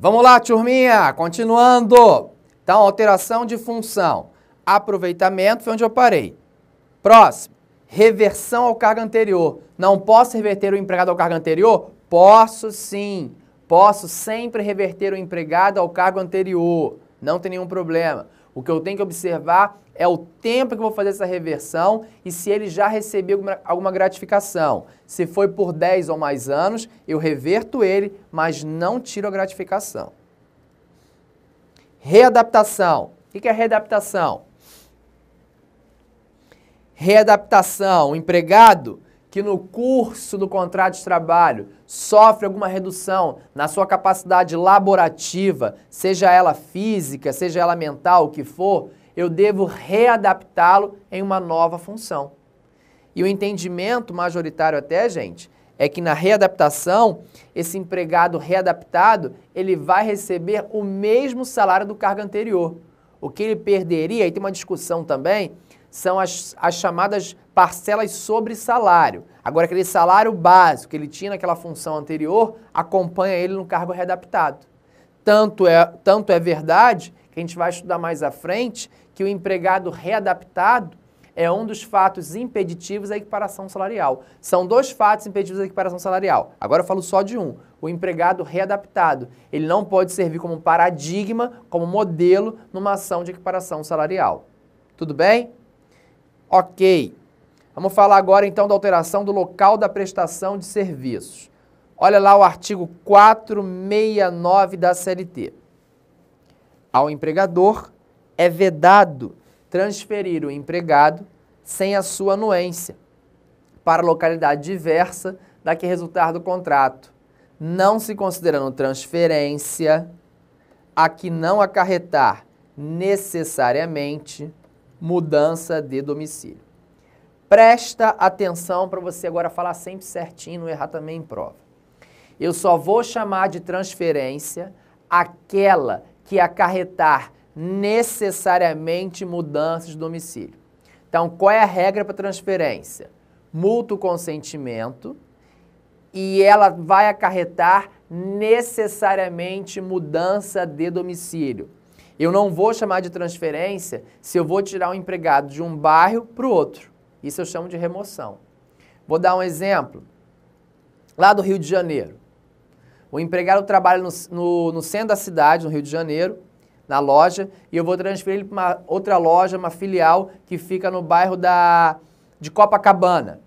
Vamos lá, turminha, continuando. Então, alteração de função. Aproveitamento foi onde eu parei. Próximo, reversão ao cargo anterior. Não posso reverter o empregado ao cargo anterior? Posso sim. Posso sempre reverter o empregado ao cargo anterior. Não tem nenhum problema. O que eu tenho que observar é o tempo que eu vou fazer essa reversão e se ele já recebeu alguma gratificação. Se foi por 10 ou mais anos, eu reverto ele, mas não tiro a gratificação. Readaptação. O que é readaptação? Readaptação, o empregado que no curso do contrato de trabalho sofre alguma redução na sua capacidade laborativa, seja ela física, seja ela mental, o que for, eu devo readaptá-lo em uma nova função. E o entendimento majoritário até, gente, é que na readaptação, esse empregado readaptado, ele vai receber o mesmo salário do cargo anterior. O que ele perderia, e tem uma discussão também, são as chamadas parcelas sobre salário. Agora, aquele salário básico que ele tinha naquela função anterior, acompanha ele no cargo readaptado. Tanto é verdade, que a gente vai estudar mais à frente, que o empregado readaptado é um dos fatos impeditivos da equiparação salarial. São dois fatos impeditivos da equiparação salarial. Agora eu falo só de um. O empregado readaptado. Ele não pode servir como paradigma, como modelo numa ação de equiparação salarial. Tudo bem? Ok. Vamos falar agora então da alteração do local da prestação de serviços. Olha lá o artigo 469 da CLT. Ao empregador é vedado transferir o empregado sem a sua anuência para localidade diversa da que resultar do contrato, não se considerando transferência a que não acarretar necessariamente mudança de domicílio. Presta atenção para você agora falar sempre certinho, não errar também em prova. Eu só vou chamar de transferência aquela que acarretar necessariamente mudanças de domicílio. Então, qual é a regra para transferência? Mútuo consentimento e ela vai acarretar necessariamente mudança de domicílio. Eu não vou chamar de transferência se eu vou tirar um empregado de um bairro para o outro. Isso eu chamo de remoção. Vou dar um exemplo. Lá do Rio de Janeiro. O empregado trabalha no centro da cidade, no Rio de Janeiro, na loja, e eu vou transferir ele para uma outra loja, uma filial, que fica no bairro de Copacabana.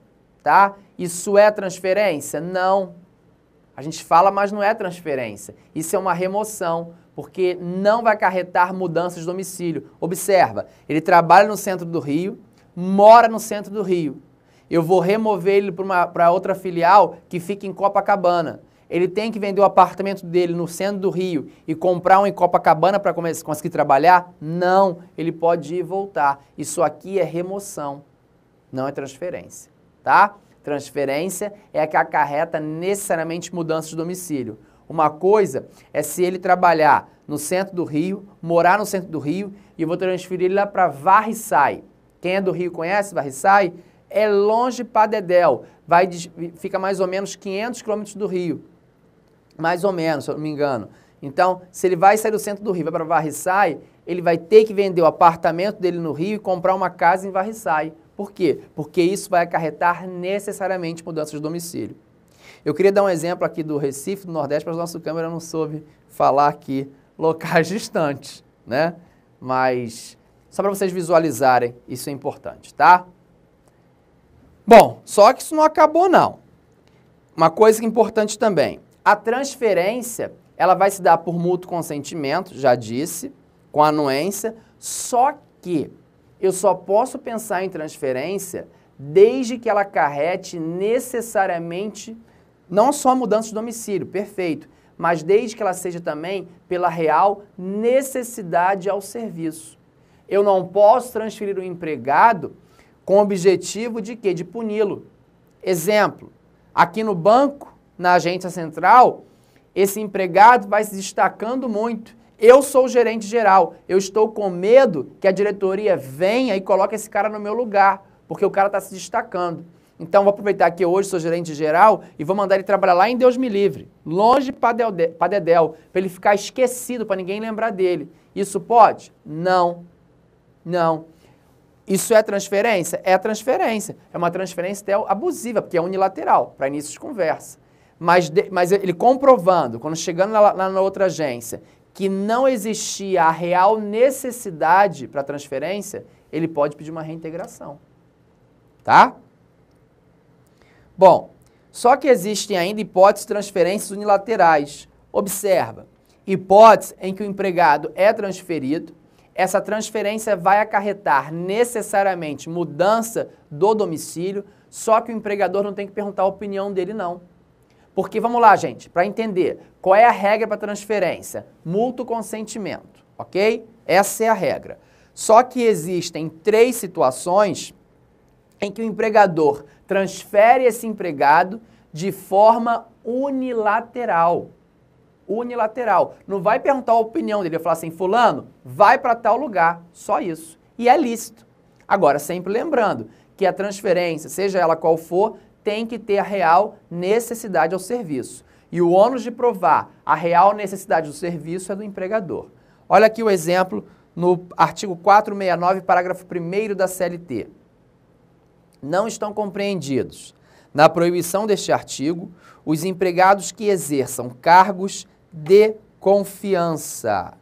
Tá? Isso é transferência? Não. A gente fala, mas não é transferência. Isso é uma remoção, porque não vai acarretar mudanças de domicílio. Observa, ele trabalha no centro do Rio, mora no centro do Rio. Eu vou remover ele para outra filial que fica em Copacabana. Ele tem que vender o apartamento dele no centro do Rio e comprar um em Copacabana para conseguir trabalhar? Não, ele pode ir e voltar. Isso aqui é remoção, não é transferência, tá? Transferência é a que acarreta necessariamente mudança de domicílio. Uma coisa é se ele trabalhar no centro do Rio, morar no centro do Rio, e eu vou transferir ele lá para Varriçai. Quem é do Rio conhece Varriçai? É longe para dedéu, fica mais ou menos 500 quilômetros do Rio. Mais ou menos, se eu não me engano. Então, se ele vai sair do centro do Rio, vai para Varriçai, ele vai ter que vender o apartamento dele no Rio e comprar uma casa em Varriçai. Por quê? Porque isso vai acarretar necessariamente mudanças de domicílio. Eu queria dar um exemplo aqui do Recife, do Nordeste, mas a nossa câmera não soube falar aqui locais distantes, né? Mas só para vocês visualizarem, isso é importante, tá? Bom, só que isso não acabou não. Uma coisa importante também, a transferência, ela vai se dar por mútuo consentimento, já disse, com anuência, só que eu só posso pensar em transferência desde que ela acarrete necessariamente, não só mudança de domicílio, perfeito, mas desde que ela seja também pela real necessidade ao serviço. Eu não posso transferir o empregado com o objetivo de quê? De puni-lo. Exemplo, aqui no banco, na agência central, esse empregado vai se destacando muito. Eu sou o gerente geral, eu estou com medo que a diretoria venha e coloque esse cara no meu lugar, porque o cara está se destacando. Então, vou aproveitar que eu hoje sou gerente geral e vou mandar ele trabalhar lá em Deus me livre, longe para Dedéu, para ele ficar esquecido, para ninguém lembrar dele. Isso pode? Não. Não. Isso é transferência? É transferência. É uma transferência até abusiva, porque é unilateral, para início de conversa. Mas ele comprovando, quando chegando lá na outra agência, que não existia a real necessidade para transferência, ele pode pedir uma reintegração. Tá? Bom, só que existem ainda hipóteses de transferências unilaterais. Observa, hipótese em que o empregado é transferido, essa transferência vai acarretar necessariamente mudança do domicílio, só que o empregador não tem que perguntar a opinião dele, não. Porque, vamos lá, gente, para entender, qual é a regra para transferência? Mútuo consentimento, ok? Essa é a regra. Só que existem 3 situações em que o empregador transfere esse empregado de forma unilateral. Unilateral. Não vai perguntar a opinião dele, vai falar assim, fulano, vai para tal lugar, só isso. E é lícito. Agora, sempre lembrando que a transferência, seja ela qual for, tem que ter a real necessidade ao serviço. E o ônus de provar a real necessidade do serviço é do empregador. Olha aqui o exemplo no artigo 469, parágrafo 1º da CLT. Não estão compreendidos na proibição deste artigo os empregados que exerçam cargos de confiança.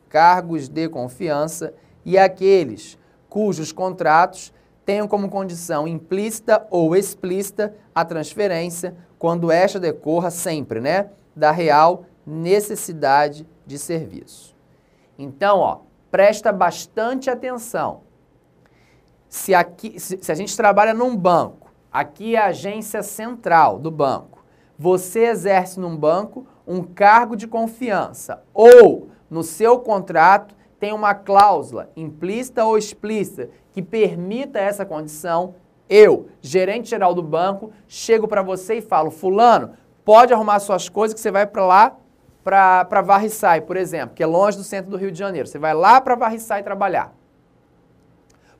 Cargos de confiança e aqueles cujos contratos tenham como condição implícita ou explícita a transferência, quando esta decorra sempre, né, da real necessidade de serviço. Então, ó, presta bastante atenção. Se a gente trabalha num banco, aqui é a agência central do banco, você exerce num banco um cargo de confiança ou no seu contrato tem uma cláusula implícita ou explícita que permita essa condição, eu, gerente geral do banco, chego para você e falo, fulano, pode arrumar suas coisas que você vai para lá, para Varriçai, por exemplo, que é longe do centro do Rio de Janeiro. Você vai lá para Varriçai trabalhar.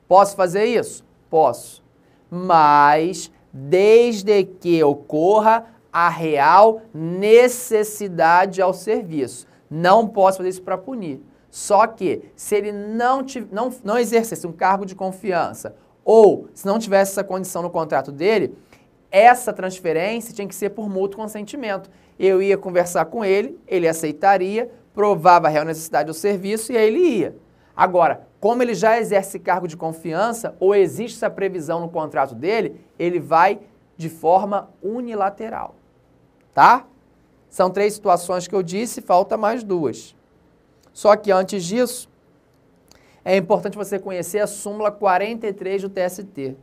Posso fazer isso? Posso. Mas desde que ocorra a real necessidade ao serviço. Não posso fazer isso para punir. Só que, se ele não exercesse um cargo de confiança ou se não tivesse essa condição no contrato dele, essa transferência tinha que ser por mútuo consentimento. Eu ia conversar com ele aceitaria, provava a real necessidade do serviço e aí ele ia. Agora, como ele já exerce cargo de confiança ou existe essa previsão no contrato dele, ele vai de forma unilateral. Tá? São 3 situações que eu disse, falta mais 2. Só que antes disso, é importante você conhecer a súmula 43 do TST.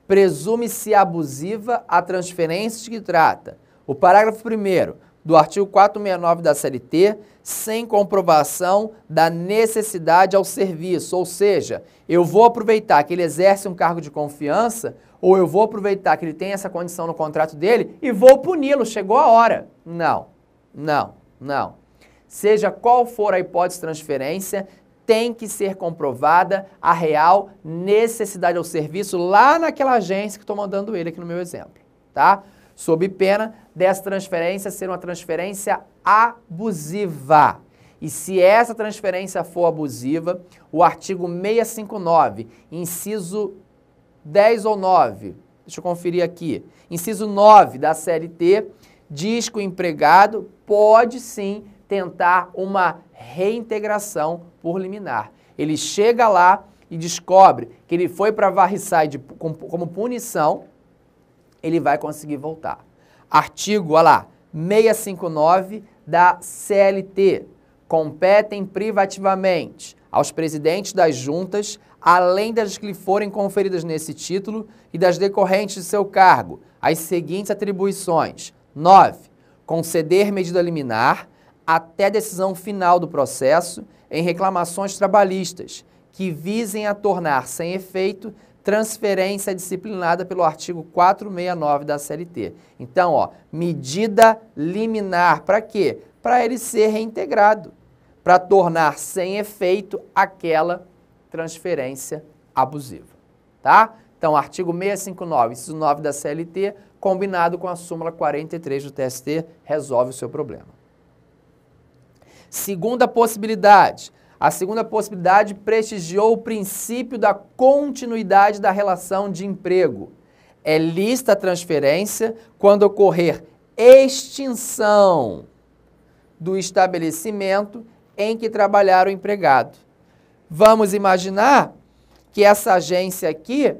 Presume-se abusiva a transferência de que trata o parágrafo 1º do artigo 469 da CLT, sem comprovação da necessidade ao serviço. Ou seja, eu vou aproveitar que ele exerce um cargo de confiança ou eu vou aproveitar que ele tem essa condição no contrato dele e vou puni-lo, chegou a hora. Não, não, não. Seja qual for a hipótese de transferência, tem que ser comprovada a real necessidade ao serviço lá naquela agência que estou mandando ele aqui no meu exemplo, tá? Sob pena dessa transferência ser uma transferência abusiva. E se essa transferência for abusiva, o artigo 659, inciso 10 ou 9, deixa eu conferir aqui, inciso 9 da CLT, diz que o empregado pode sim tentar uma reintegração por liminar. Ele chega lá e descobre que ele foi para Varriçai como punição, ele vai conseguir voltar. Artigo, olha lá, 659 da CLT. Competem privativamente aos presidentes das juntas, além das que lhe forem conferidas nesse título e das decorrentes de seu cargo, as seguintes atribuições. 9. Conceder medida liminar até decisão final do processo em reclamações trabalhistas que visem a tornar sem efeito transferência disciplinada pelo artigo 469 da CLT. Então, ó, medida liminar, para quê? Para ele ser reintegrado, para tornar sem efeito aquela transferência abusiva, tá? Então, artigo 659, inciso 9 da CLT, combinado com a súmula 43 do TST, resolve o seu problema. Segunda possibilidade. A segunda possibilidade prestigiou o princípio da continuidade da relação de emprego. É lícita a transferência quando ocorrer extinção do estabelecimento em que trabalhar o empregado. Vamos imaginar que essa agência aqui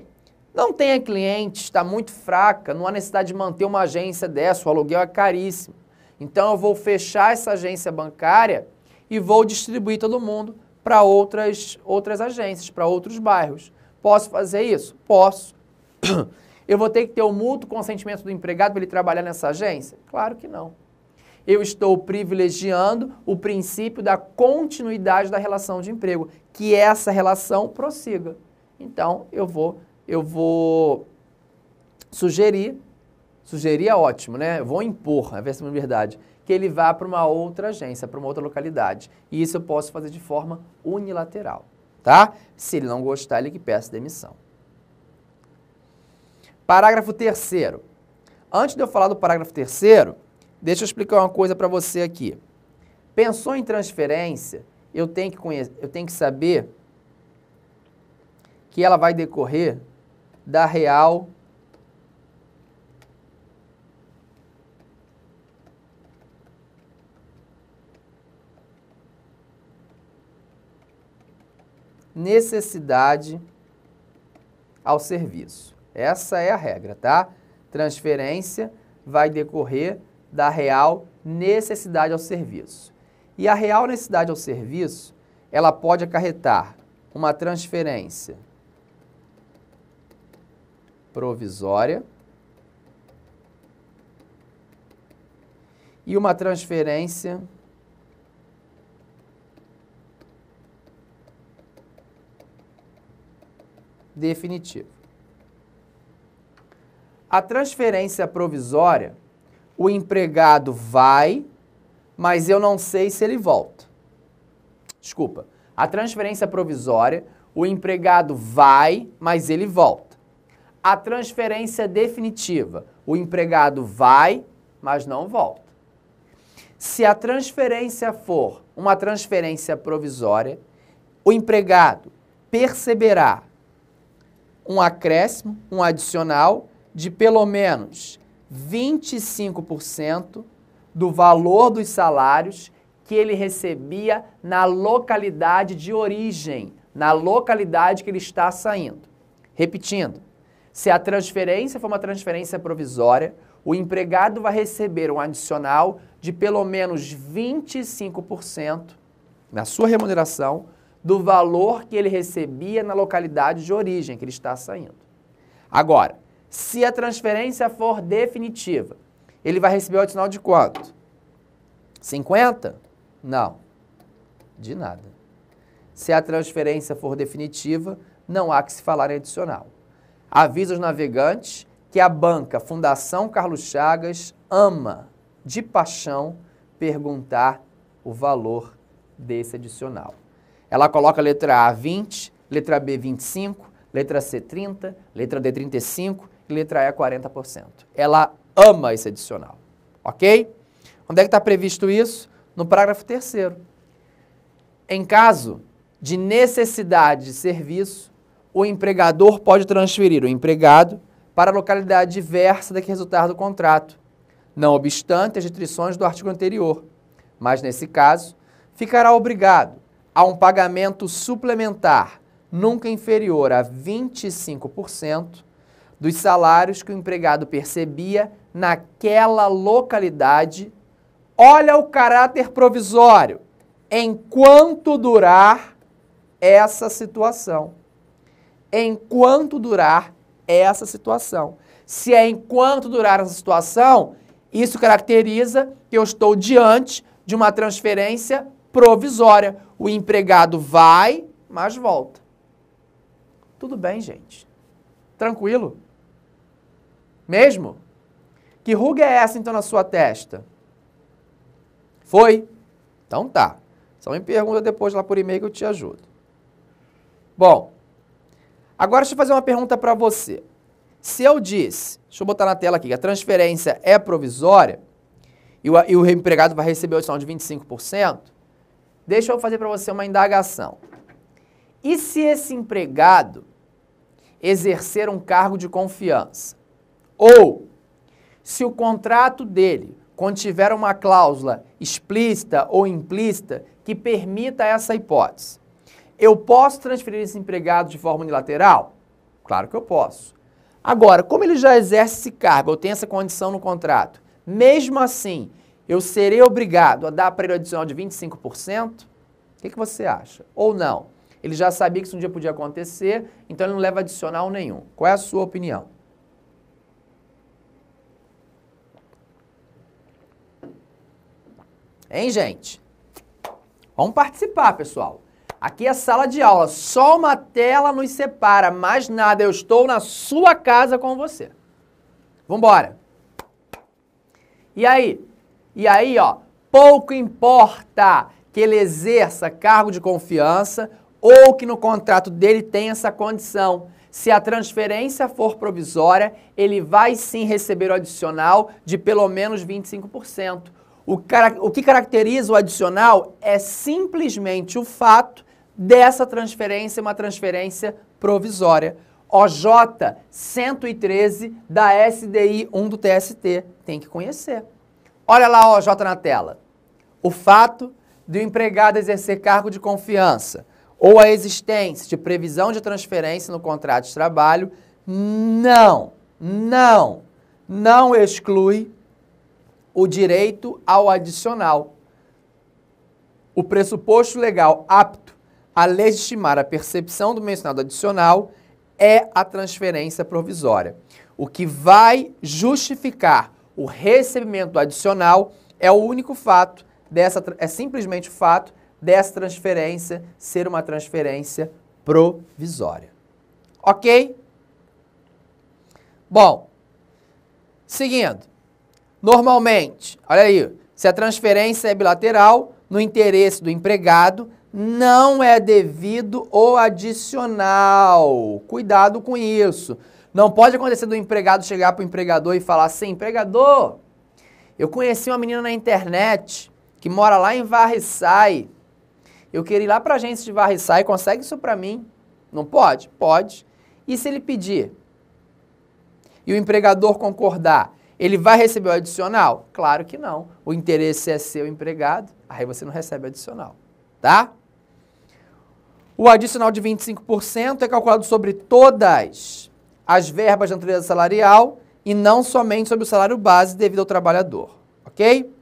não tenha cliente, está muito fraca, não há necessidade de manter uma agência dessa, o aluguel é caríssimo. Então eu vou fechar essa agência bancária e vou distribuir todo mundo para outras agências, para outros bairros. Posso fazer isso? Posso. Eu vou ter que ter o mútuo consentimento do empregado para ele trabalhar nessa agência? Claro que não. Eu estou privilegiando o princípio da continuidade da relação de emprego, que essa relação prossiga. Então, eu vou sugerir é ótimo, né? Eu vou impor, a versão de verdade, que ele vá para uma outra agência, para uma outra localidade. E isso eu posso fazer de forma unilateral, tá? Se ele não gostar, ele que peça demissão. Parágrafo 3º. Antes de eu falar do parágrafo 3º, deixa eu explicar uma coisa para você aqui. Pensou em transferência, eu tenho que saber que ela vai decorrer da real necessidade ao serviço. Essa é a regra, tá? Transferência vai decorrer da real necessidade ao serviço. E a real necessidade ao serviço, ela pode acarretar uma transferência provisória e uma transferência definitiva. A transferência provisória, o empregado vai, mas eu não sei se ele volta. Desculpa. A transferência provisória, o empregado vai, mas ele volta. A transferência definitiva, o empregado vai, mas não volta. Se a transferência for uma transferência provisória, o empregado perceberá um acréscimo, um adicional de pelo menos 25% do valor dos salários que ele recebia na localidade de origem, na localidade que ele está saindo. Repetindo, se a transferência for uma transferência provisória, o empregado vai receber um adicional de pelo menos 25% na sua remuneração do valor que ele recebia na localidade de origem que ele está saindo. Agora, se a transferência for definitiva, ele vai receber o adicional de quanto? 50? Não, de nada. Se a transferência for definitiva, não há que se falar em adicional. Avisa os navegantes que a banca Fundação Carlos Chagas ama, de paixão, perguntar o valor desse adicional. Ela coloca a letra A 20, letra B 25, letra C 30, letra D 35 e letra E 40%. Ela ama esse adicional, ok? Onde é que está previsto isso? No parágrafo 3º. Em caso de necessidade de serviço, o empregador pode transferir o empregado para a localidade diversa da que resultar do contrato, não obstante as restrições do artigo anterior, mas nesse caso, ficará obrigado a um pagamento suplementar nunca inferior a 25% dos salários que o empregado percebia naquela localidade. Olha o caráter provisório, enquanto durar essa situação. Enquanto durar essa situação. Se é enquanto durar essa situação, isso caracteriza que eu estou diante de uma transferência provisória. O empregado vai, mas volta. Tudo bem, gente? Tranquilo? Mesmo? Que ruga é essa, então, na sua testa? Foi? Então tá. Só me pergunta depois lá por e-mail que eu te ajudo. Bom, Agora, deixa eu fazer uma pergunta para você. Se eu disse, deixa eu botar na tela aqui, que a transferência é provisória e o empregado vai receber a adicional de 25%, deixa eu fazer para você uma indagação. E se esse empregado exercer um cargo de confiança? Ou, se o contrato dele contiver uma cláusula explícita ou implícita que permita essa hipótese, eu posso transferir esse empregado de forma unilateral? Claro que eu posso. Agora, como ele já exerce esse cargo, eu tenho essa condição no contrato, mesmo assim, eu serei obrigado a dar para ele um adicional de 25%? O que você acha? Ou não? Ele já sabia que isso um dia podia acontecer, então ele não leva adicional nenhum. Qual é a sua opinião? Hein, gente? Vamos participar, pessoal. Aqui é sala de aula, só uma tela nos separa, mais nada, eu estou na sua casa com você. Vambora. E aí? E aí, ó, pouco importa que ele exerça cargo de confiança ou que no contrato dele tenha essa condição. Se a transferência for provisória, ele vai sim receber o adicional de pelo menos 25%. O que caracteriza o adicional é simplesmente o fato dessa transferência uma transferência provisória. OJ 113 da SDI 1 do TST. Tem que conhecer. Olha lá o OJ na tela. O fato do empregado exercer cargo de confiança ou a existência de previsão de transferência no contrato de trabalho não exclui o direito ao adicional. O pressuposto legal apto a legitimar a percepção do mencionado adicional é a transferência provisória. O que vai justificar o recebimento do adicional é o único fato é simplesmente o fato dessa transferência ser uma transferência provisória. Ok? Bom, seguindo. Normalmente, olha aí, se a transferência é bilateral, no interesse do empregado, não é devido o adicional. Cuidado com isso. Não pode acontecer do empregado chegar para o empregador e falar assim, empregador, eu conheci uma menina na internet que mora lá em Varriçai. Eu queria ir lá para a agência de Varriçai, consegue isso para mim? Não pode? Pode. E se ele pedir? E o empregador concordar? Ele vai receber o adicional? Claro que não. O interesse é seu empregado, aí você não recebe adicional, tá? O adicional de 25% é calculado sobre todas as verbas de natureza salarial e não somente sobre o salário base devido ao trabalhador, ok?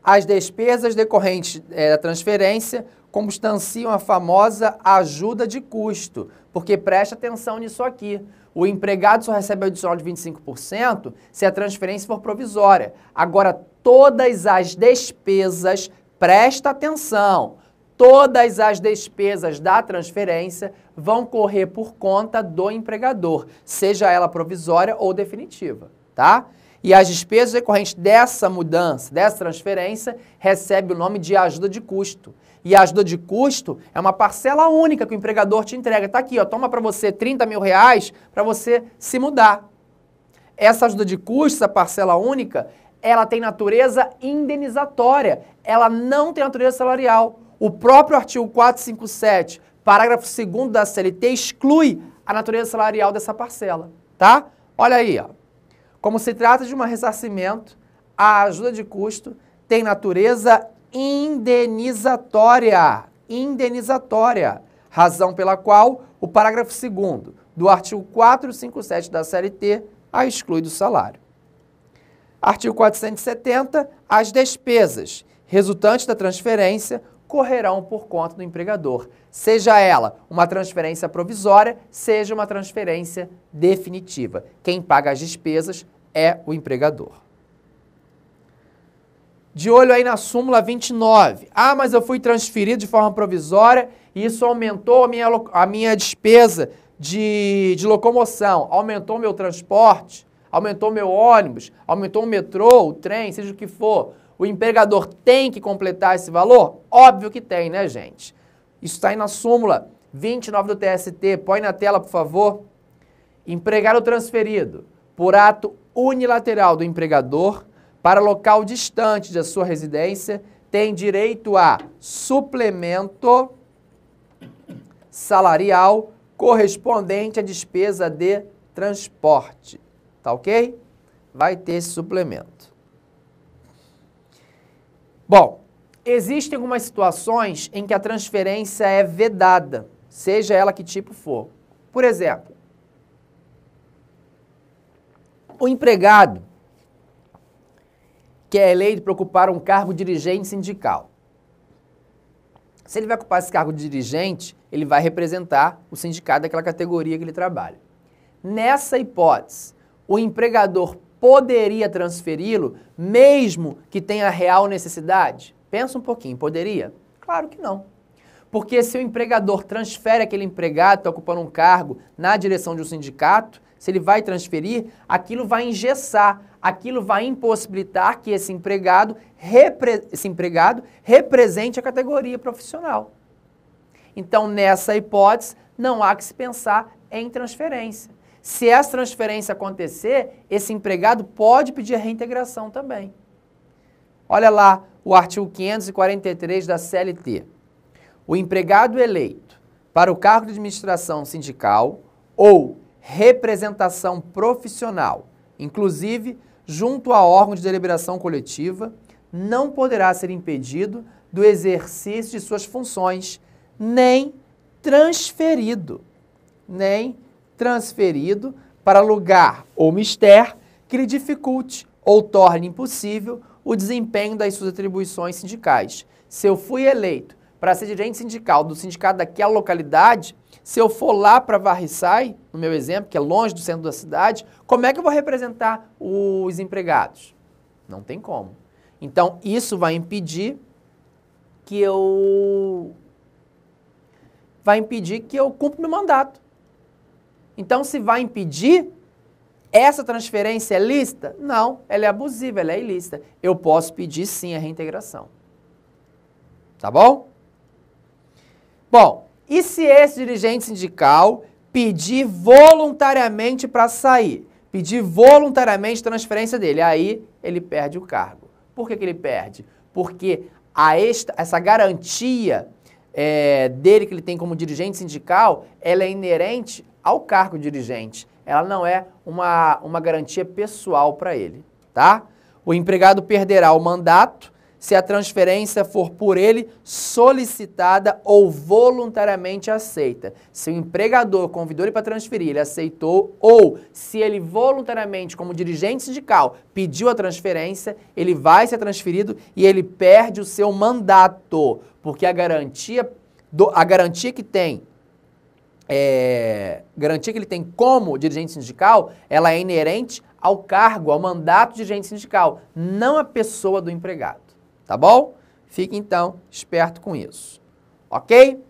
As despesas decorrentes da transferência constanciam a famosa ajuda de custo, porque preste atenção nisso aqui. O empregado só recebe o adicional de 25% se a transferência for provisória. Agora, todas as despesas, presta atenção, todas as despesas da transferência vão correr por conta do empregador, seja ela provisória ou definitiva, tá? E as despesas decorrentes dessa mudança, dessa transferência, recebe o nome de ajuda de custo. E a ajuda de custo é uma parcela única que o empregador te entrega. Tá aqui, ó, toma para você 30 mil reais para você se mudar. Essa ajuda de custo, essa parcela única, ela tem natureza indenizatória. Ela não tem natureza salarial. O próprio artigo 457, parágrafo 2º da CLT, exclui a natureza salarial dessa parcela, tá? Olha aí, ó. Como se trata de um ressarcimento, a ajuda de custo tem natureza indenizatória, razão pela qual o parágrafo 2º do artigo 457 da CLT a exclui do salário. Artigo 470, as despesas resultantes da transferência correrão por conta do empregador, seja ela uma transferência provisória, seja uma transferência definitiva. Quem paga as despesas é o empregador. De olho aí na súmula 29. Ah, mas eu fui transferido de forma provisória e isso aumentou a minha despesa de locomoção, aumentou meu transporte, aumentou meu ônibus, aumentou o metrô, o trem, seja o que for. O empregador tem que completar esse valor? Óbvio que tem, né, gente? Isso está aí na súmula 29 do TST, põe na tela, por favor. Empregado transferido por ato unilateral do empregador para local distante da sua residência tem direito a suplemento salarial correspondente à despesa de transporte. Tá ok? Vai ter esse suplemento. Bom, existem algumas situações em que a transferência é vedada, seja ela que tipo for. Por exemplo, o empregado que é eleito para ocupar um cargo dirigente sindical. Se ele vai ocupar esse cargo de dirigente, ele vai representar o sindicato daquela categoria que ele trabalha. Nessa hipótese, o empregador poderia transferi-lo, mesmo que tenha real necessidade? Pensa um pouquinho, poderia? Claro que não. Porque se o empregador transfere aquele empregado que está ocupando um cargo na direção de um sindicato, se ele vai transferir, aquilo vai engessar, aquilo vai impossibilitar que esse empregado represente a categoria profissional. Então, nessa hipótese, não há que se pensar em transferência. Se essa transferência acontecer, esse empregado pode pedir a reintegração também. Olha lá o artigo 543 da CLT. O empregado eleito para o cargo de administração sindical ou representação profissional, inclusive junto a órgão de deliberação coletiva, não poderá ser impedido do exercício de suas funções, nem transferido para lugar ou mister que lhe dificulte ou torne impossível o desempenho das suas atribuições sindicais. Se eu fui eleito para ser dirigente sindical do sindicato daquela localidade, se eu for lá para Varriçai, no meu exemplo, que é longe do centro da cidade, como é que eu vou representar os empregados? Não tem como. Então, isso vai impedir que eu cumpra meu mandato. Então, se vai impedir, essa transferência é lícita? Não, ela é abusiva, ela é ilícita. Eu posso pedir, sim, a reintegração. Tá bom? Bom, e se esse dirigente sindical pedir voluntariamente para sair, pedir voluntariamente transferência dele, aí ele perde o cargo. Por que ele perde? Porque essa garantia dele que ele tem como dirigente sindical, ela é inerente ao cargo dirigente. Ela não é uma garantia pessoal para ele, tá? O empregado perderá o mandato se a transferência for por ele solicitada ou voluntariamente aceita. Se o empregador convidou ele para transferir, ele aceitou, ou se ele voluntariamente, como dirigente sindical, pediu a transferência, ele vai ser transferido e ele perde o seu mandato, porque a garantia que ele tem como dirigente sindical, ela é inerente ao cargo, ao mandato de dirigente sindical, não à pessoa do empregado. Tá bom? Fique, então, esperto com isso. Ok?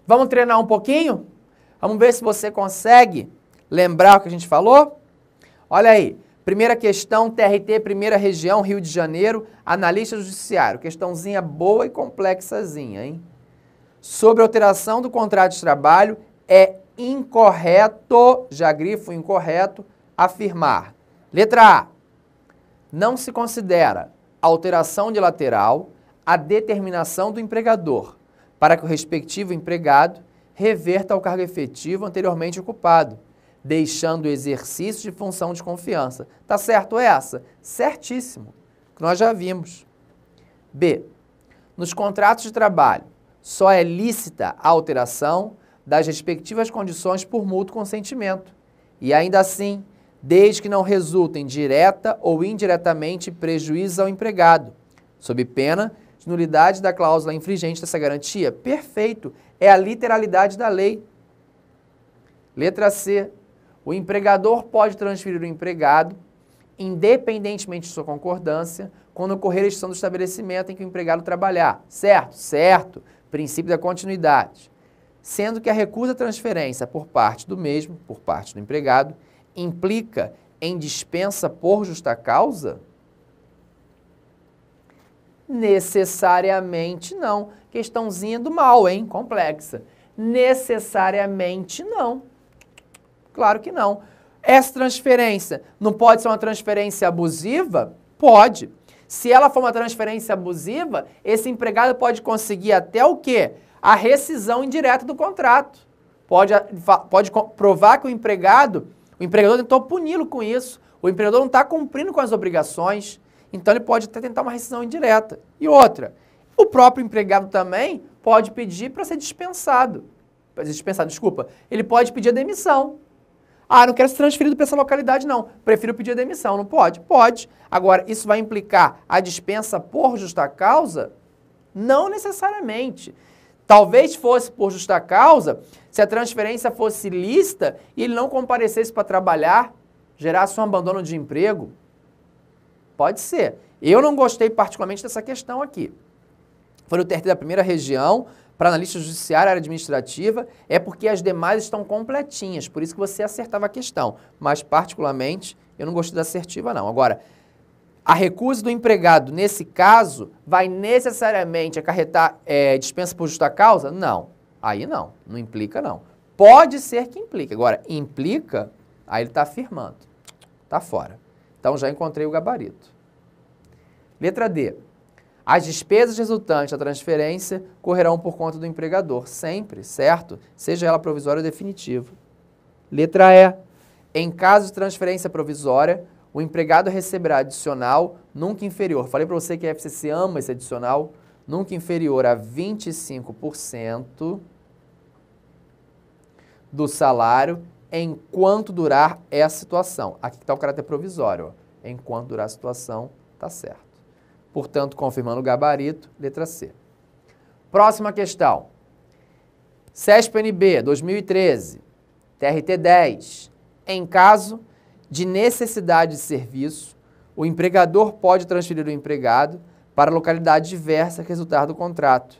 Vamos treinar um pouquinho? Vamos ver se você consegue lembrar o que a gente falou? Olha aí. Primeira questão, TRT, Primeira Região, Rio de Janeiro, analista judiciário. Questãozinha boa e complexazinha, hein? Sobre alteração do contrato de trabalho, é incorreto, já grifo incorreto, afirmar. Letra A. Não se considera alteração de lateral a determinação do empregador para que o respectivo empregado reverta ao cargo efetivo anteriormente ocupado, deixando o exercício de função de confiança. Tá certo essa? Certíssimo, que nós já vimos. B. Nos contratos de trabalho, só é lícita a alteração das respectivas condições por mútuo consentimento, e ainda assim, desde que não resultem direta ou indiretamente prejuízo ao empregado, sob pena de nulidade da cláusula infringente dessa garantia. Perfeito, é a literalidade da lei. Letra C. O empregador pode transferir o empregado, independentemente de sua concordância, quando ocorrer a extinção do estabelecimento em que o empregado trabalhar. Certo? Certo. Princípio da continuidade. Sendo que a recusa à transferência por parte do mesmo, por parte do empregado, implica em dispensa por justa causa? Necessariamente não. Questãozinha do mal, hein? Complexa. Necessariamente não. Claro que não. Essa transferência não pode ser uma transferência abusiva? Pode. Se ela for uma transferência abusiva, esse empregado pode conseguir até o quê? A rescisão indireta do contrato. Pode provar que o empregador tentou puni-lo com isso. O empregador não está cumprindo com as obrigações, então ele pode até tentar uma rescisão indireta. E outra, o próprio empregado também pode pedir para ser dispensado. Ele pode pedir a demissão. Ah, não quero ser transferido para essa localidade, não. Prefiro pedir a demissão. Não pode? Pode. Agora, isso vai implicar a dispensa por justa causa? Não necessariamente. Talvez fosse por justa causa se a transferência fosse lícita e ele não comparecesse para trabalhar, gerasse um abandono de emprego. Pode ser. Eu não gostei particularmente dessa questão aqui. Foi no TRT da primeira região, para analista judiciário, área administrativa, é porque as demais estão completinhas, por isso que você acertava a questão. Mas, particularmente, eu não gostei da assertiva, não. Agora, a recusa do empregado, nesse caso, vai necessariamente acarretar dispensa por justa causa? Não. Aí não. Não implica, não. Pode ser que implique. Agora, implica, aí ele está afirmando. Está fora. Então, já encontrei o gabarito. Letra D. As despesas resultantes da transferência correrão por conta do empregador, sempre, certo? Seja ela provisória ou definitiva. Letra E. Em caso de transferência provisória, o empregado receberá adicional nunca inferior. Falei para você que a FCC ama esse adicional, nunca inferior a 25% do salário enquanto durar essa situação. Aqui está o caráter provisório. Ó. Enquanto durar a situação, está certo. Portanto, confirmando o gabarito, letra C. Próxima questão. CESP-NB 2013, TRT 10. Em caso de necessidade de serviço, o empregador pode transferir o empregado para localidade diversa que resultar do contrato,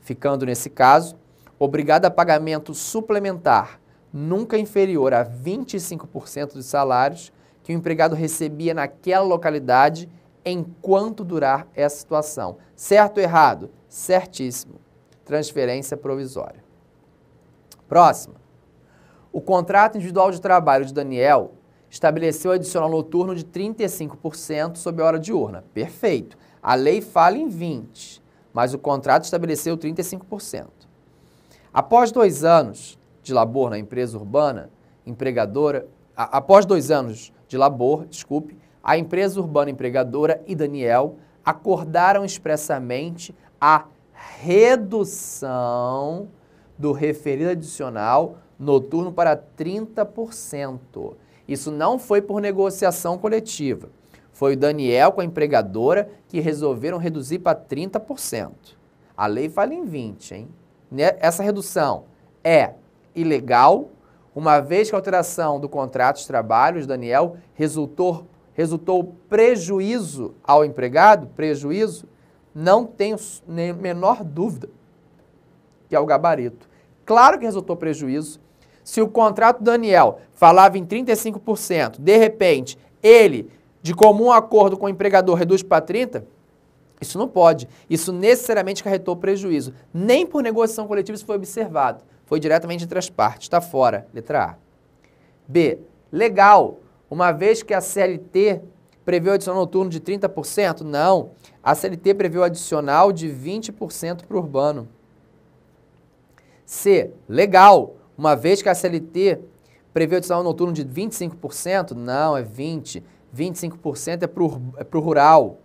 ficando, nesse caso, obrigado a pagamento suplementar nunca inferior a 25% dos salários que o empregado recebia naquela localidade enquanto durar essa situação. Certo ou errado? Certíssimo. Transferência provisória. Próxima. O contrato individual de trabalho de Daniel estabeleceu adicional noturno de 35% sob a hora diurna. Perfeito. A lei fala em 20%, mas o contrato estabeleceu 35%. Após 2 anos de labor na empresa urbana, após 2 anos de labor, a empresa urbana empregadora e Daniel acordaram expressamente a redução do referido adicional noturno para 30%. Isso não foi por negociação coletiva. Foi o Daniel com a empregadora que resolveram reduzir para 30%. A lei fala em 20%, hein? Essa redução é ilegal, uma vez que a alteração do contrato de trabalho de Daniel resultou prejuízo ao empregado, não tenho nem menor dúvida que é o gabarito. Claro que resultou prejuízo. Se o contrato do Daniel falava em 35%, de repente, ele, de comum acordo com o empregador, reduz para 30%, isso não pode. Isso necessariamente acarretou prejuízo. Nem por negociação coletiva isso foi observado. Foi diretamente entre as partes. Está fora. Letra A. B. Legal. Uma vez que a CLT prevê o adicional noturno de 30%? Não. A CLT prevê o adicional de 20% para o urbano. C. Legal. Uma vez que a CLT prevê o adicional noturno de 25%? Não, é 20%. 25% é para o rural.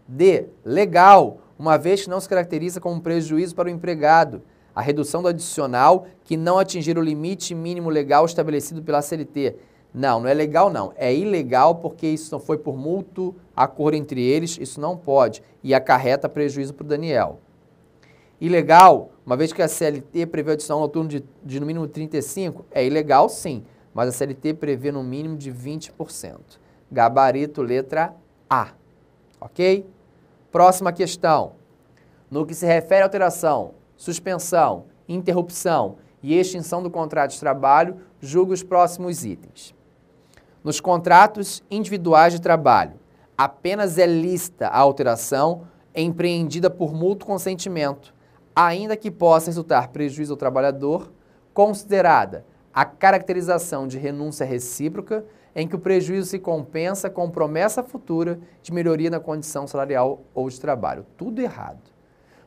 D. Legal. Uma vez que não se caracteriza como prejuízo para o empregado. A redução do adicional que não atingir o limite mínimo legal estabelecido pela CLT. Não, não é legal não. É ilegal porque isso não foi por mútuo acordo entre eles, isso não pode. E acarreta prejuízo para o Daniel. Ilegal, uma vez que a CLT prevê o adicional noturno de no mínimo 35%, é ilegal sim, mas a CLT prevê no mínimo de 20%. Gabarito letra A. Ok? Próxima questão. No que se refere à alteração, suspensão, interrupção e extinção do contrato de trabalho, julgue os próximos itens. Nos contratos individuais de trabalho, apenas é lícita a alteração empreendida por mútuo consentimento, ainda que possa resultar prejuízo ao trabalhador, considerada a caracterização de renúncia recíproca, em que o prejuízo se compensa com promessa futura de melhoria na condição salarial ou de trabalho. Tudo errado.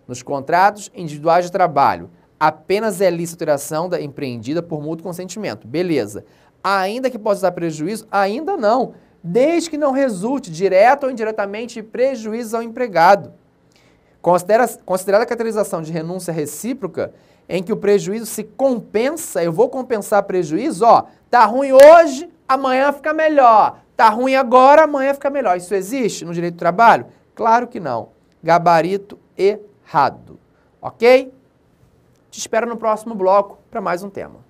Nos contratos individuais de trabalho, apenas é lícita a alteração empreendida por mútuo consentimento. Beleza. Ainda que possa dar prejuízo? Ainda não. Desde que não resulte, direto ou indiretamente, prejuízo ao empregado. Considerada a caracterização de renúncia recíproca, em que o prejuízo se compensa, eu vou compensar prejuízo, ó, tá ruim hoje, amanhã fica melhor. Tá ruim agora, amanhã fica melhor. Isso existe no direito do trabalho? Claro que não. Gabarito errado. Ok? Te espero no próximo bloco para mais um tema.